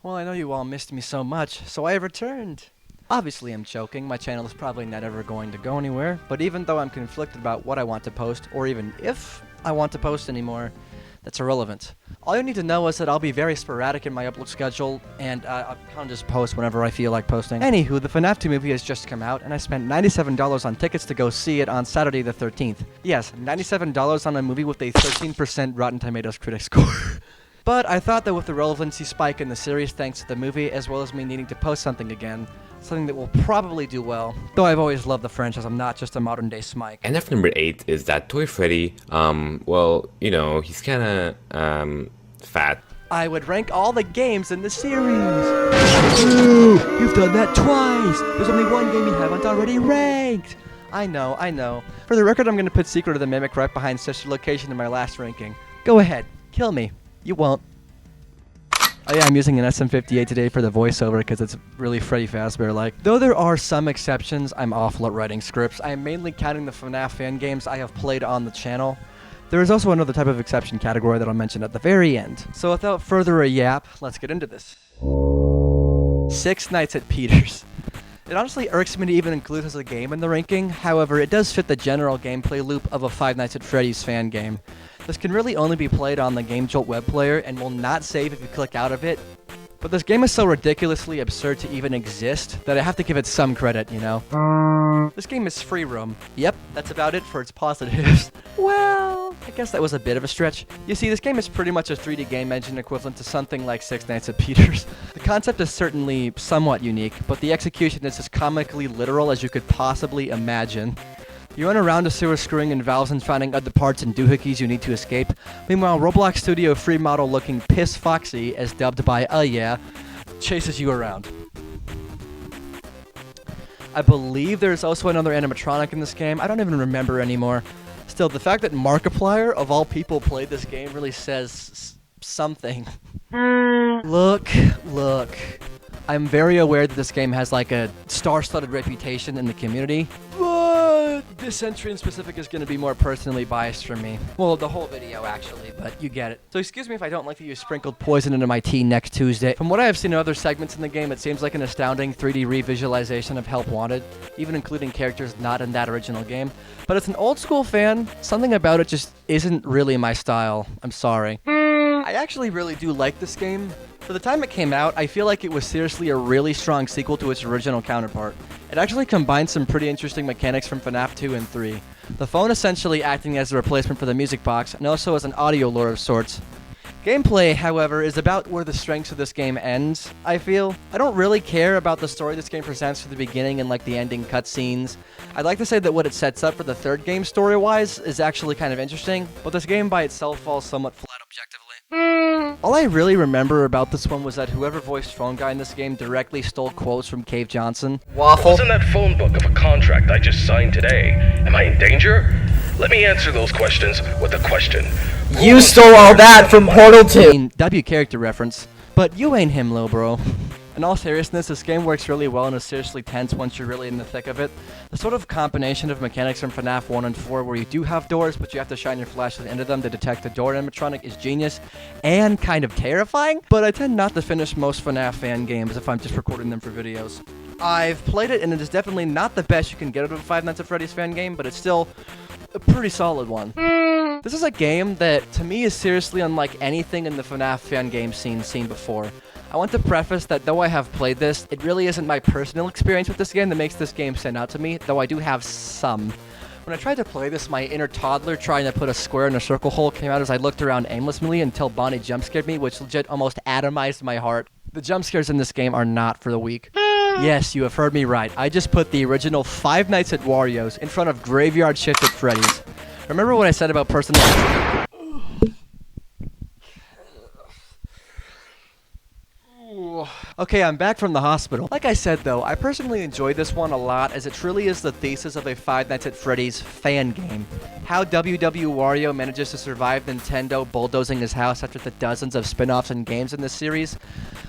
Well, I know you all missed me so much, so I have returned. Obviously, I'm joking. My channel is probably not ever going to go anywhere, but even though I'm conflicted about what I want to post, or even if I want to post anymore, that's irrelevant. All you need to know is that I'll be very sporadic in my upload schedule, and I'll kind of just post whenever I feel like posting. Anywho, the FNAF 2 movie has just come out, and I spent $97 on tickets to go see it on Saturday the 13th. Yes, $97 on a movie with a 13% Rotten Tomatoes critic score. But I thought that with the relevancy spike in the series thanks to the movie, as well as me needing to post something again, something that will probably do well. Though I've always loved the franchise, I'm not just a modern-day Smike. FNAF number 8 is that Toy Freddy, well, you know, he's kinda, fat. I would rank all the games in the series. Ooh, you've done that twice. There's only one game you haven't already ranked. I know. For the record, I'm going to put Secret of the Mimic right behind Sister Location in my last ranking. Go ahead, kill me. You won't. Oh yeah, I'm using an SM58 today for the voiceover because it's really Freddy Fazbear-like. Though there are some exceptions, I'm awful at writing scripts. I am mainly counting the FNAF fan games I have played on the channel. There is also another type of exception category that I'll mention at the very end. So without further a yap, let's get into this. Six Nights at Peter's. It honestly irks me to even include as a game in the ranking, however, it does fit the general gameplay loop of a Five Nights at Freddy's fan game. This can really only be played on the GameJolt web player and will not save if you click out of it. But this game is so ridiculously absurd to even exist that I have to give it some credit, you know? This game is free roam. Yep, that's about it for its positives. Well, I guess that was a bit of a stretch. You see, this game is pretty much a 3D game engine equivalent to something like Six Nights at Peter's. The concept is certainly somewhat unique, but the execution is as comically literal as you could possibly imagine. You run around a sewer screwing in valves and finding other parts and doohickeys you need to escape. Meanwhile, Roblox Studio free model looking Piss Foxy, as dubbed by yeah, chases you around. I believe there's also another animatronic in this game. I don't even remember anymore. Still, the fact that Markiplier, of all people, played this game really says something. Look. I'm very aware that this game has like a star-studded reputation in the community, but this entry in specific is going to be more personally biased for me. Well, the whole video actually, but you get it. So excuse me if I don't like that you sprinkled poison into my tea next Tuesday. From what I have seen in other segments in the game, it seems like an astounding 3D revisualization of Help Wanted, even including characters not in that original game. But as an old school fan, something about it just isn't really my style. I'm sorry. I actually really do like this game. For the time it came out, I feel like it was seriously a really strong sequel to its original counterpart. It actually combined some pretty interesting mechanics from FNAF 2 and 3. The phone essentially acting as a replacement for the music box, and also as an audio lure of sorts. Gameplay, however, is about where the strengths of this game ends, I feel. I don't really care about the story this game presents from the beginning and like the ending cutscenes. I'd like to say that what it sets up for the third game story-wise is actually kind of interesting, but this game by itself falls somewhat flat objectively. All I really remember about this one was that whoever voiced Phone Guy in this game directly stole quotes from Cave Johnson. Waffle. What's in that phone book of a contract I just signed today? Am I in danger? Let me answer those questions with a question. You stole all that from Portal 2! I mean, W character reference. But you ain't him, lil bro. In all seriousness, this game works really well and is seriously tense once you're really in the thick of it. The sort of combination of mechanics from FNAF 1 and 4 where you do have doors, but you have to shine your flashlight into them to detect the door animatronic is genius and kind of terrifying, but I tend not to finish most FNAF fan games if I'm just recording them for videos. I've played it and it is definitely not the best you can get out of a Five Nights at Freddy's fan game, but it's still a pretty solid one. This is a game that, to me, is seriously unlike anything in the FNAF fan game scene seen before. I want to preface that though I have played this, it really isn't my personal experience with this game that makes this game stand out to me, though I do have some. When I tried to play this, my inner toddler trying to put a square in a circle hole came out as I looked around aimlessly until Bonnie jump scared me, which legit almost atomized my heart. The jump scares in this game are not for the weak. Yes, you have heard me right. I just put the original Five Nights at Wario's in front of Graveyard Shift at Freddy's. Remember what I said about personal... Okay, I'm back from the hospital. Like I said though, I personally enjoyed this one a lot as it truly is the thesis of a Five Nights at Freddy's fan game. How WW Wario manages to survive Nintendo bulldozing his house after the dozens of spin-offs and games in this series,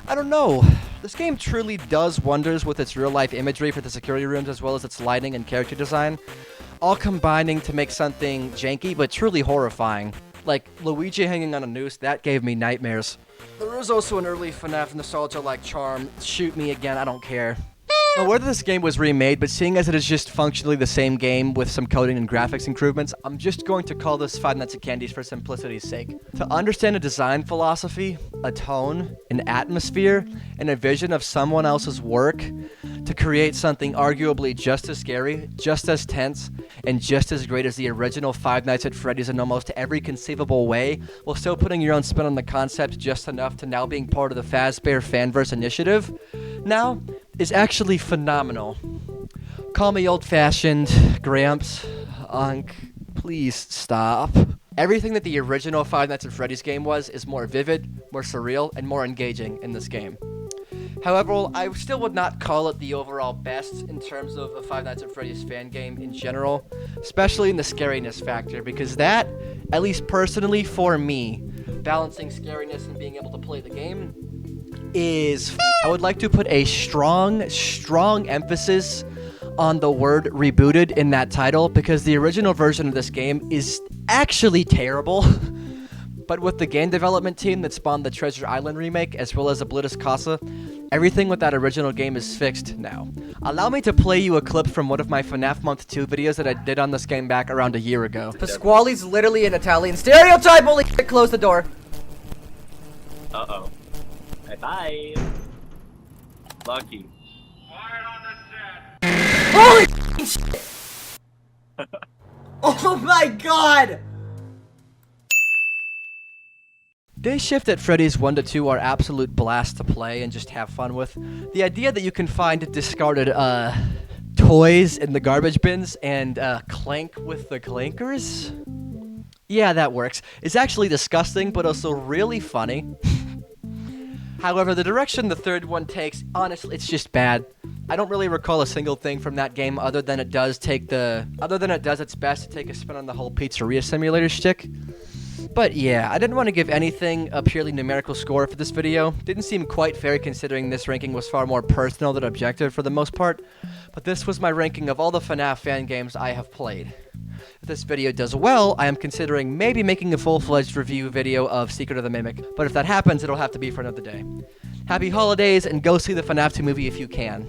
I don't know. This game truly does wonders with its real-life imagery for the security rooms as well as its lighting and character design, all combining to make something janky but truly horrifying. Like Luigi hanging on a noose, that gave me nightmares. There is also an early FNAF nostalgia-like charm. Shoot me again, I don't care. Well, whether this game was remade, but seeing as it is just functionally the same game with some coding and graphics improvements, I'm just going to call this Five Nights at Candy's for simplicity's sake. To understand a design philosophy, a tone, an atmosphere, and a vision of someone else's work, to create something arguably just as scary, just as tense, and just as great as the original Five Nights at Freddy's in almost every conceivable way, while still putting your own spin on the concept just enough to now being part of the Fazbear Fanverse initiative, now is actually phenomenal. Call me old-fashioned, Gramps, Unc, please stop. Everything that the original Five Nights at Freddy's game was is more vivid, more surreal, and more engaging in this game. However, I still would not call it the overall best in terms of a Five Nights at Freddy's fan game in general, especially in the scariness factor, because that, at least personally for me, balancing scariness and being able to play the game, is I would like to put a strong emphasis on the word rebooted in that title, because the original version of this game is actually terrible. But with the game development team that spawned the Treasure Island remake, as well as Oblitus Casa, everything with that original game is fixed now. Allow me to play you a clip from one of my FNAF Month 2 videos that I did on this game back around a year ago. Pasquale's literally an Italian stereotype. Holy shit, close the door. Uh-oh. Bye-bye. Lucky. Holy shit! Oh my god! Day Shift at Freddy's 1 to 2 are absolute blasts to play and just have fun with. The idea that you can find discarded toys in the garbage bins and clank with the clankers? Yeah, that works. It's actually disgusting, but also really funny. However, the direction the third one takes, honestly, it's just bad. I don't really recall a single thing from that game other than it does its best to take a spin on the whole pizzeria simulator shtick. But yeah, I didn't want to give anything a purely numerical score for this video. Didn't seem quite fair considering this ranking was far more personal than objective for the most part. But this was my ranking of all the FNAF fan games I have played. If this video does well, I am considering maybe making a full-fledged review video of Secret of the Mimic. But if that happens, it'll have to be for another day. Happy holidays, and go see the FNAF 2 movie if you can.